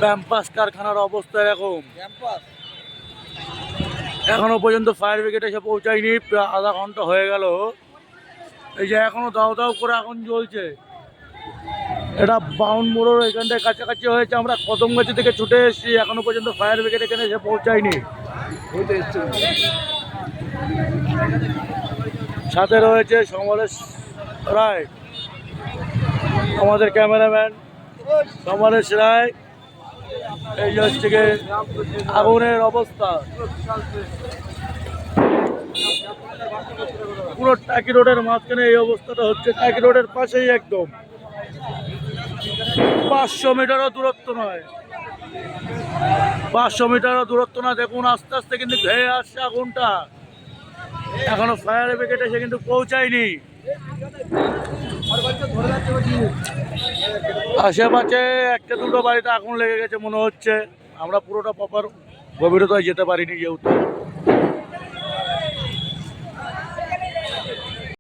Campus কারখানার অবস্থা এরকম। এখনো পর্যন্ত ফায়ার ব্রিগেড এসে পৌঁছায়নি, প্রায় আধা ঘন্টা হয়ে গেল। এই যে এখনো দাও দাও করে আগুন জ্বলছে। এটা বাউন্ড মোড়ের এখানটায় কাছাকাছি হয়েছে, আমরা কদমগাছি থেকে ছুটে এসেছি, এখনো পর্যন্ত ফায়ার ব্রিগেড এখানে এসে পৌঁছায়নি। সাথে রয়েছে সমরেশ রায়, আমাদের ক্যামেরাম্যান সমরেশ রায়। এই যে হচ্ছে গিয়ে আগুনের অবস্থা, পুরো টাকি রোডের মাঝখানে এই অবস্থাটা হচ্ছে। টাকি রোডের পাশেই একদম, 500 মিটারও দূরত্ব নয়, 500 মিটারও দূরত্ব না। দেখুন আস্তে আস্তে কিন্তু ধেয়ে আসছে আগুনটা, এখনো ফায়ার ব্রিগেড এসে কিন্তু পৌঁছায়নি। আশেপাশে একটা দুটো বাড়িতে আগুন লেগে গেছে মনে হচ্ছে। আমরা পুরোটা প্রপার গভীরতায় যেতে পারিনি যেহেতু।